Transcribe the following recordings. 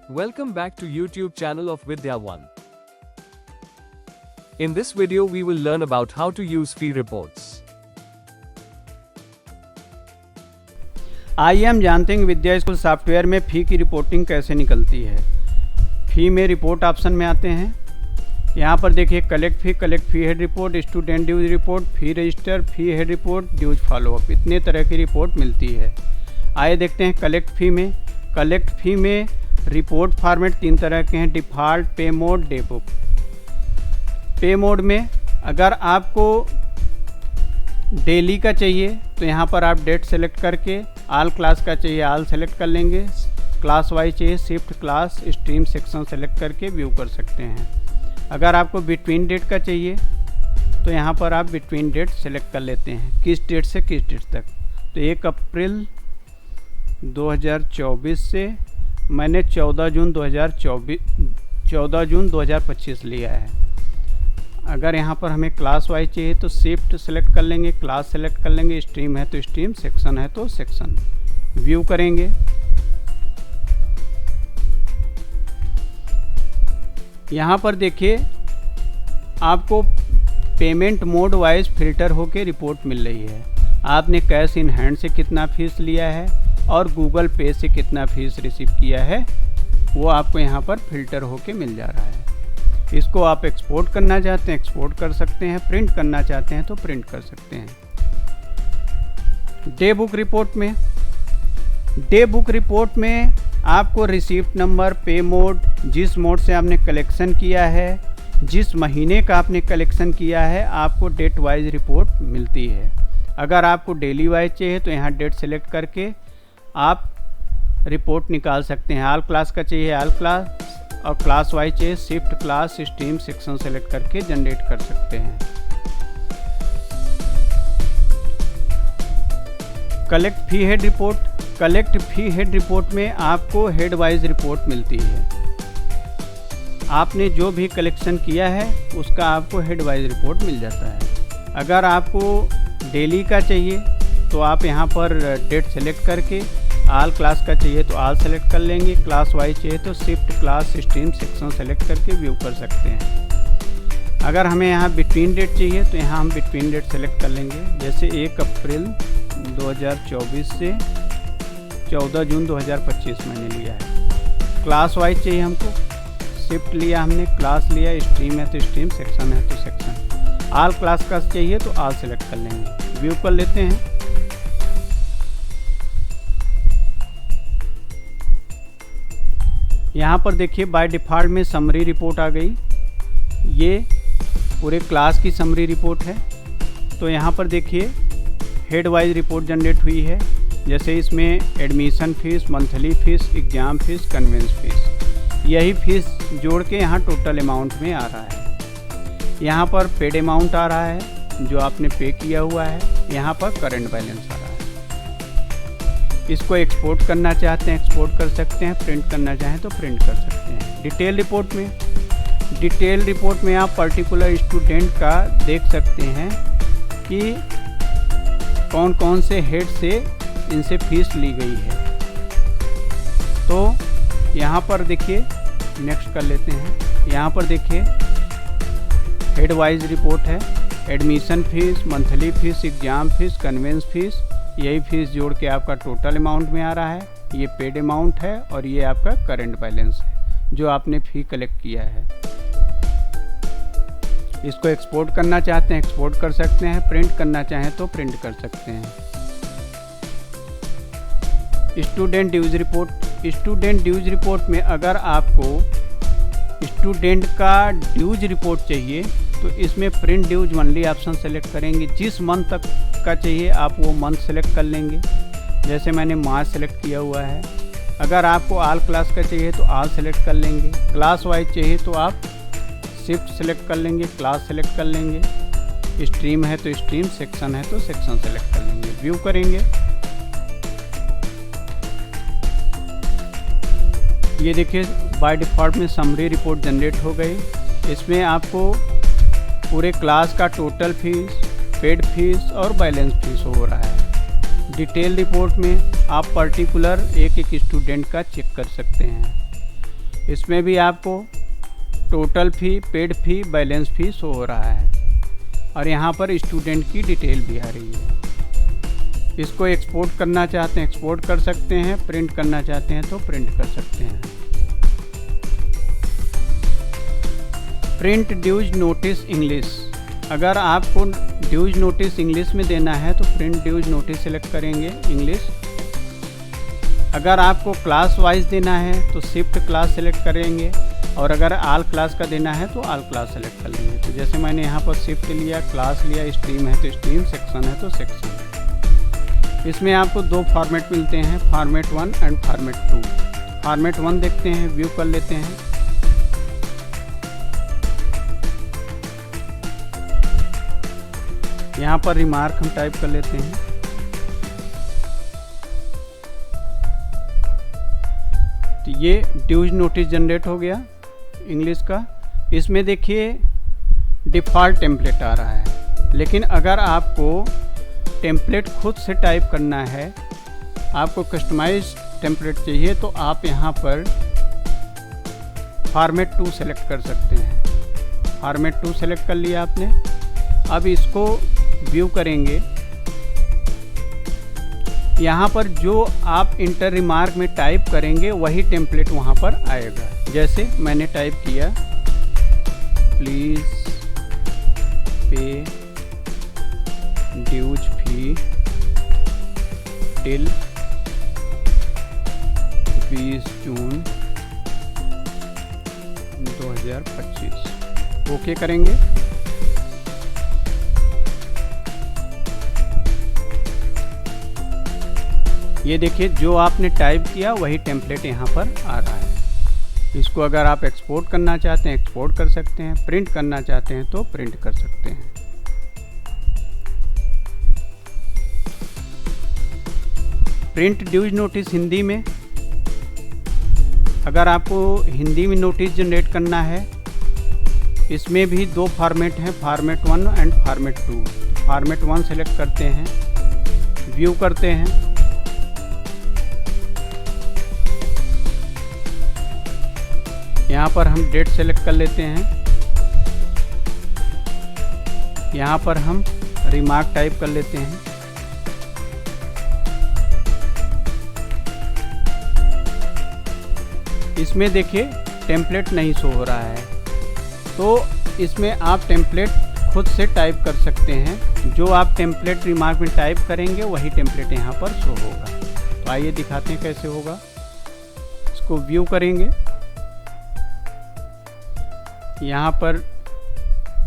Welcome back to YouTube channel of Vidya One. In this video we will learn about how to use fee reports. आइए हम जानते हैं कि विद्या school software में फ़ी की reporting कैसे निकलती है। फ़ी में रिपोर्ट ऑप्शन में आते हैं। यहाँ पर देखिए collect fee head report, student dues report, fee register, fee head report, dues follow up, इतने तरह की रिपोर्ट मिलती है। आइए देखते हैं कलेक्ट फ़ी में रिपोर्ट फॉर्मेट तीन तरह के हैं, डिफ़ॉल्ट, पे मोड, डे बुक। पे मोड में अगर आपको डेली का चाहिए तो यहाँ पर आप डेट सेलेक्ट करके, आल क्लास का चाहिए आल सेलेक्ट कर लेंगे, क्लास वाइज चाहिए shift class stream section select करके व्यू कर सकते हैं। अगर आपको बिटवीन डेट का चाहिए तो यहाँ पर आप बिटवीन डेट सेलेक्ट कर लेते हैं, किस डेट से किस डेट तक। तो 1 अप्रैल 2024 से मैंने 14 जून 2025 लिया है। अगर यहाँ पर हमें क्लास वाइज चाहिए तो शिफ्ट सेलेक्ट कर लेंगे, क्लास सेलेक्ट कर लेंगे, स्ट्रीम है तो स्ट्रीम, सेक्शन है तो सेक्शन, व्यू करेंगे। यहाँ पर देखिए आपको पेमेंट मोड वाइज फिल्टर होके रिपोर्ट मिल रही है। आपने कैश इन हैंड से कितना फीस लिया है और गूगल पे से कितना फीस रिसीव किया है, वो आपको यहाँ पर फिल्टर होके मिल जा रहा है। इसको आप एक्सपोर्ट करना चाहते हैं एक्सपोर्ट कर सकते हैं, प्रिंट करना चाहते हैं तो प्रिंट कर सकते हैं। डे बुक रिपोर्ट में आपको रिसीप्ट नंबर, पे मोड, जिस मोड से आपने कलेक्शन किया है, जिस महीने का आपने कलेक्शन किया है, आपको डेट वाइज रिपोर्ट मिलती है। अगर आपको डेली वाइज चाहिए तो यहाँ डेट सेलेक्ट करके आप रिपोर्ट निकाल सकते हैं। आल क्लास का चाहिए आल क्लास और क्लास वाइज चाहिए shift class stream section select करके जनरेट कर सकते हैं। कलेक्ट फ़ी हेड रिपोर्ट में आपको हेड वाइज रिपोर्ट मिलती है। आपने जो भी कलेक्शन किया है उसका आपको हेड वाइज रिपोर्ट मिल जाता है। अगर आपको डेली का चाहिए तो आप यहाँ पर डेट सेलेक्ट करके, आल क्लास का चाहिए तो आल सेलेक्ट कर लेंगे, क्लास वाइज चाहिए तो shift class stream section select करके व्यू कर सकते हैं। अगर हमें यहाँ बिटवीन डेट चाहिए तो यहाँ हम बिटवीन डेट सेलेक्ट कर लेंगे, जैसे 1 अप्रैल 2024 से 14 जून 2025 मैंने लिया है। क्लास वाइज चाहिए हमको, शिफ्ट लिया हमने, क्लास लिया, स्ट्रीम है तो स्ट्रीम, सेक्शन है तो सेक्शन। आल क्लास का चाहिए तो आल सेलेक्ट कर लेंगे, व्यू कर लेते हैं। यहाँ पर देखिए बाय डिफ़ॉल्ट में समरी रिपोर्ट आ गई। ये पूरे क्लास की समरी रिपोर्ट है। तो यहाँ पर देखिए हेड वाइज रिपोर्ट जनरेट हुई है, जैसे इसमें admission fees, monthly fees, exam fees, conveyance fees, यही फ़ीस जोड़ के यहाँ टोटल अमाउंट में आ रहा है। यहाँ पर पेड अमाउंट आ रहा है जो आपने पे किया हुआ है, यहाँ पर करंट बैलेंस आ रहा है। इसको एक्सपोर्ट करना चाहते हैं एक्सपोर्ट कर सकते हैं, प्रिंट करना चाहें तो प्रिंट कर सकते हैं। डिटेल रिपोर्ट में आप पर्टिकुलर स्टूडेंट का देख सकते हैं कि कौन कौन से हेड से इनसे फीस ली गई है। तो यहाँ पर देखिए, नेक्स्ट कर लेते हैं। यहाँ पर देखिए हेड वाइज रिपोर्ट है, admission fees, monthly fees, exam fees, conveyance fees, यही फीस जोड़ के आपका टोटल अमाउंट में आ रहा है। ये पेड अमाउंट है और ये आपका करंट बैलेंस है जो आपने फ़ी कलेक्ट किया है। इसको एक्सपोर्ट करना चाहते हैं एक्सपोर्ट कर सकते हैं, प्रिंट करना चाहें तो प्रिंट कर सकते हैं। स्टूडेंट ड्यूज रिपोर्ट में अगर आपको स्टूडेंट का ड्यूज रिपोर्ट चाहिए तो इसमें print dues only option select करेंगे। जिस मंथ तक का चाहिए आप वो मंथ सेलेक्ट कर लेंगे, जैसे मैंने मार्च सेलेक्ट किया हुआ है। अगर आपको आल क्लास का चाहिए तो आल सेलेक्ट कर लेंगे, क्लास वाइज चाहिए तो आप शिफ्ट सेलेक्ट कर लेंगे, क्लास सेलेक्ट कर लेंगे, स्ट्रीम है तो स्ट्रीम, सेक्शन है तो सेक्शन सेलेक्ट कर लेंगे, व्यू करेंगे। ये देखिए बाय डिफ़ॉल्ट में समरी रिपोर्ट जनरेट हो गई। इसमें आपको पूरे क्लास का टोटल फीस, पेड फीस और बैलेंस फीस हो रहा है। डिटेल रिपोर्ट में आप पर्टिकुलर एक एक स्टूडेंट का चेक कर सकते हैं। इसमें भी आपको टोटल फ़ी, पेड फ़ी, बैलेंस फ़ी शो हो रहा है और यहाँ पर स्टूडेंट की डिटेल भी आ रही है। इसको एक्सपोर्ट करना चाहते हैं एक्सपोर्ट कर सकते हैं, प्रिंट करना चाहते हैं तो प्रिंट कर सकते हैं। प्रिंट ड्यूज नोटिस इंग्लिश, अगर आपको ड्यूज नोटिस इंग्लिश में देना है तो प्रिंट ड्यूज नोटिस सेलेक्ट करेंगे इंग्लिश। अगर आपको क्लास वाइज देना है तो शिफ्ट क्लास सेलेक्ट करेंगे और अगर आल क्लास का देना है तो आल क्लास सेलेक्ट कर लेंगे। तो जैसे मैंने यहाँ पर शिफ्ट लिया, क्लास लिया, स्ट्रीम है तो स्ट्रीम, सेक्शन है तो सेक्शन। इसमें आपको दो फॉर्मेट मिलते हैं, फॉर्मेट 1 एंड फॉर्मेट 2। फॉर्मेट 1 देखते हैं, व्यू कर लेते हैं। यहाँ पर रिमार्क हम टाइप कर लेते हैं। तो ये ड्यूज नोटिस जनरेट हो गया इंग्लिश का। इसमें देखिए डिफ़ॉल्ट टेम्पलेट आ रहा है, लेकिन अगर आपको टेम्पलेट खुद से टाइप करना है, आपको कस्टमाइज टेम्पलेट चाहिए तो आप यहाँ पर फॉर्मेट 2 सेलेक्ट कर सकते हैं। फॉर्मेट 2 सेलेक्ट कर लिया आपने। अब इसको व्यू करेंगे। यहाँ पर जो आप इंटर रिमार्क में टाइप करेंगे वही टेम्पलेट वहाँ पर आएगा। जैसे मैंने टाइप किया, please pay dues fee till 20 June 2025। Okay करेंगे। ये देखिए जो आपने टाइप किया वही टेम्पलेट यहाँ पर आ रहा है। इसको अगर आप एक्सपोर्ट करना चाहते हैं एक्सपोर्ट कर सकते हैं, प्रिंट करना चाहते हैं तो प्रिंट कर सकते हैं। प्रिंट ड्यूज नोटिस हिंदी में, अगर आपको हिंदी में नोटिस जनरेट करना है, इसमें भी दो फॉर्मेट हैं, format 1 and format 2। Format 1 select करते हैं, व्यू करते हैं। यहाँ पर हम डेट सेलेक्ट कर लेते हैं। यहाँ पर हम रिमार्क टाइप कर लेते हैं। इसमें देखिए टेम्पलेट नहीं शो हो रहा है, तो इसमें आप टेम्पलेट खुद से टाइप कर सकते हैं। जो आप टेम्पलेट रिमार्क में टाइप करेंगे वही टेम्पलेट यहाँ पर शो होगा। तो आइए दिखाते हैं कैसे होगा। इसको व्यू करेंगे, यहाँ पर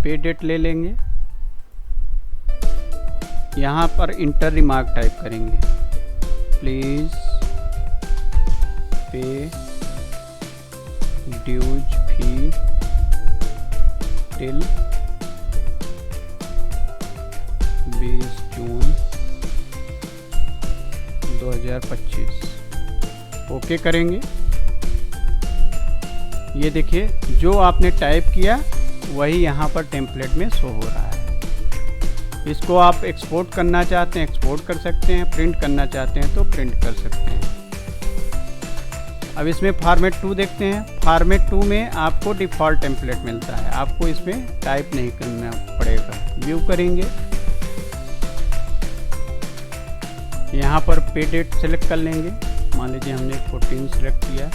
पे डेट ले लेंगे, यहाँ पर इंटर रिमार्क टाइप करेंगे, please pay dues fee till 20 June 2025। Okay करेंगे। ये देखिए जो आपने टाइप किया वही यहाँ पर टेम्पलेट में शो हो रहा है। इसको आप एक्सपोर्ट करना चाहते हैं एक्सपोर्ट कर सकते हैं, प्रिंट करना चाहते हैं तो प्रिंट कर सकते हैं। अब इसमें फॉर्मेट 2 देखते हैं। फॉर्मेट 2 में आपको डिफ़ॉल्ट टेम्पलेट मिलता है, आपको इसमें टाइप नहीं करना पड़ेगा। व्यू करेंगे, यहाँ पर पे डेट सेलेक्ट कर लेंगे। मान लीजिए हमने 14 सेलेक्ट किया।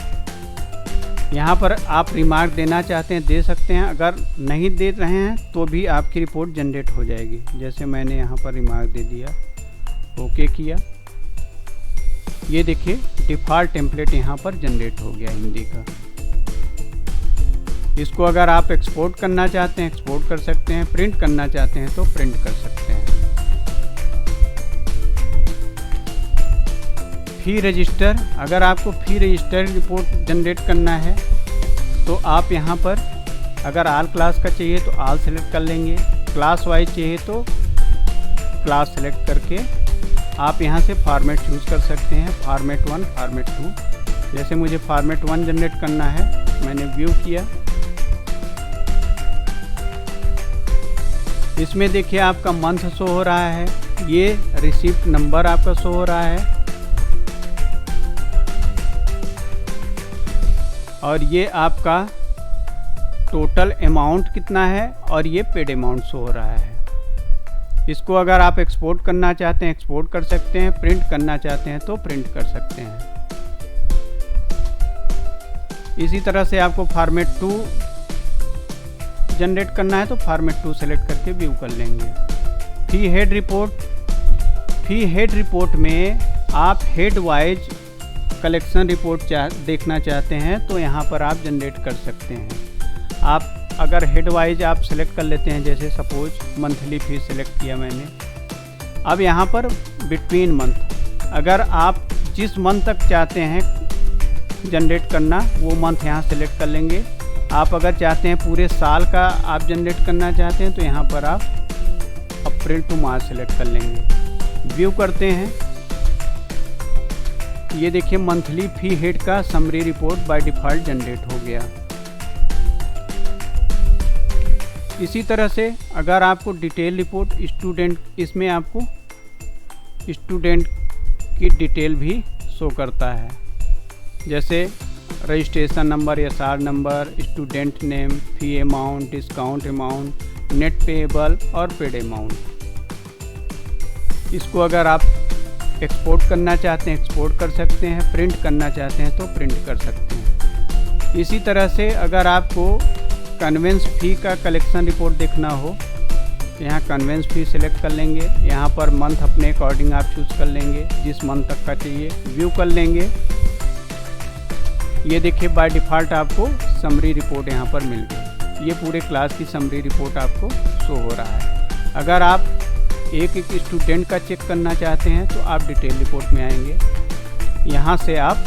यहाँ पर आप रिमार्क देना चाहते हैं दे सकते हैं, अगर नहीं दे रहे हैं तो भी आपकी रिपोर्ट जनरेट हो जाएगी। जैसे मैंने यहाँ पर रिमार्क दे दिया, ओके किया। ये देखिए डिफ़ॉल्ट टेम्पलेट यहाँ पर जनरेट हो गया हिंदी का। इसको अगर आप एक्सपोर्ट करना चाहते हैं एक्सपोर्ट कर सकते हैं, प्रिंट करना चाहते हैं तो प्रिंट कर सकते हैं। फी रजिस्टर, अगर आपको फी रजिस्टर रिपोर्ट जनरेट करना है तो आप यहाँ पर अगर आल क्लास का चाहिए तो आल सेलेक्ट कर लेंगे, क्लास वाइज चाहिए तो क्लास सेलेक्ट करके आप यहाँ से फॉर्मेट चूज़ कर सकते हैं, फॉर्मेट 1, फॉर्मेट 2। जैसे मुझे फॉर्मेट 1 जनरेट करना है, मैंने व्यू किया। इसमें देखिए आपका मंथ शो हो रहा है, ये रिसीप्ट नंबर आपका शो हो रहा है। और ये आपका टोटल अमाउंट कितना है और ये पेड अमाउंट शो हो रहा है। इसको अगर आप एक्सपोर्ट करना चाहते हैं एक्सपोर्ट कर सकते हैं, प्रिंट करना चाहते हैं तो प्रिंट कर सकते हैं। इसी तरह से आपको फॉर्मेट 2 जनरेट करना है तो फॉर्मेट 2 सेलेक्ट करके व्यू कर लेंगे। फी हेड रिपोर्ट में आप हेड वाइज कलेक्शन रिपोर्ट देखना चाहते हैं तो यहाँ पर आप जनरेट कर सकते हैं। आप अगर हेड वाइज आप सेलेक्ट कर लेते हैं, जैसे सपोज मंथली फी सेलेक्ट किया मैंने। अब यहाँ पर बिटवीन मंथ, अगर आप जिस मंथ तक चाहते हैं जनरेट करना वो मंथ यहाँ सेलेक्ट कर लेंगे। आप अगर चाहते हैं पूरे साल का आप जनरेट करना चाहते हैं तो यहाँ पर आप अप्रैल टू मार्च सेलेक्ट कर लेंगे। व्यू करते हैं, ये देखिए मंथली फी हेड का summary report by default generate हो गया। इसी तरह से अगर आपको डिटेल रिपोर्ट स्टूडेंट, इसमें आपको स्टूडेंट की डिटेल भी शो करता है, जैसे registration number, SR number, student name, fee amount, discount amount, net payable और पेड अमाउंट। इसको अगर आप एक्सपोर्ट करना चाहते हैं एक्सपोर्ट कर सकते हैं, प्रिंट करना चाहते हैं तो प्रिंट कर सकते हैं। इसी तरह से अगर आपको कन्वेंस फ़ी का कलेक्शन रिपोर्ट देखना हो तो यहाँ कन्वेंस फ़ी सेलेक्ट कर लेंगे। यहाँ पर मंथ अपने अकॉर्डिंग आप चूज़ कर लेंगे, जिस मंथ तक का चाहिए व्यू कर लेंगे। ये देखिए बाय डिफ़ॉल्ट आपको समरी रिपोर्ट यहाँ पर मिल गई। ये पूरे क्लास की समरी रिपोर्ट आपको शो हो रहा है। अगर आप एक एक स्टूडेंट का चेक करना चाहते हैं तो आप डिटेल रिपोर्ट में आएंगे। यहाँ से आप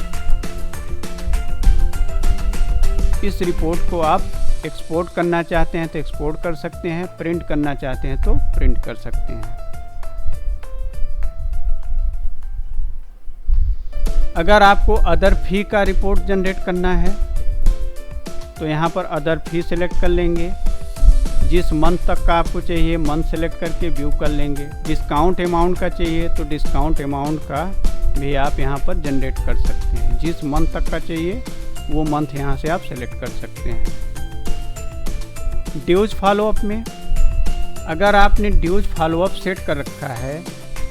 इस रिपोर्ट को आप एक्सपोर्ट करना चाहते हैं तो एक्सपोर्ट कर सकते हैं, प्रिंट करना चाहते हैं तो प्रिंट कर सकते हैं। अगर आपको अदर फी का रिपोर्ट जनरेट करना है तो यहाँ पर अदर फी सेलेक्ट कर लेंगे। जिस मंथ तक का आपको चाहिए मंथ सेलेक्ट करके व्यू कर लेंगे। डिस्काउंट अमाउंट का चाहिए तो डिस्काउंट अमाउंट का भी आप यहाँ पर जनरेट कर सकते हैं। जिस मंथ तक का चाहिए वो मंथ यहाँ से आप सेलेक्ट कर सकते हैं। ड्यूज फॉलोअप में अगर आपने ड्यूज फॉलोअप सेट कर रखा है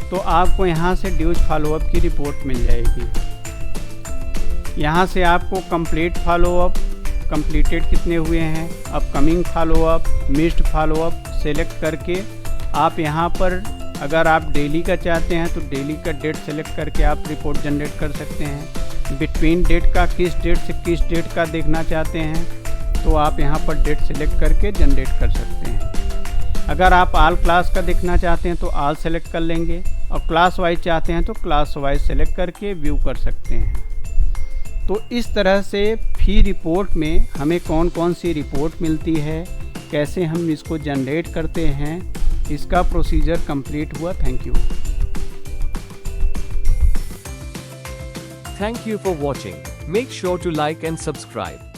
तो आपको यहाँ से ड्यूज फॉलोअप की रिपोर्ट मिल जाएगी। यहाँ से आपको कंप्लीट फॉलोअप, कंप्लीटेड कितने हुए हैं, upcoming follow up, missed follow up select करके आप यहाँ पर अगर आप डेली का चाहते हैं तो डेली का डेट सेलेक्ट करके आप रिपोर्ट जनरेट कर सकते हैं। बिटवीन डेट का किस डेट से किस डेट का देखना चाहते हैं तो आप यहाँ पर डेट सेलेक्ट करके जनरेट कर सकते हैं। अगर आप ऑल क्लास का देखना चाहते हैं तो ऑल सेलेक्ट कर लेंगे और क्लास वाइज चाहते हैं तो क्लास वाइज सेलेक्ट करके व्यू कर सकते हैं। तो इस तरह से फी रिपोर्ट में हमें कौन कौन सी रिपोर्ट मिलती है, कैसे हम इसको जनरेट करते हैं, इसका प्रोसीजर कंप्लीट हुआ। Thank you. Thank you for watching. Make sure to like and subscribe.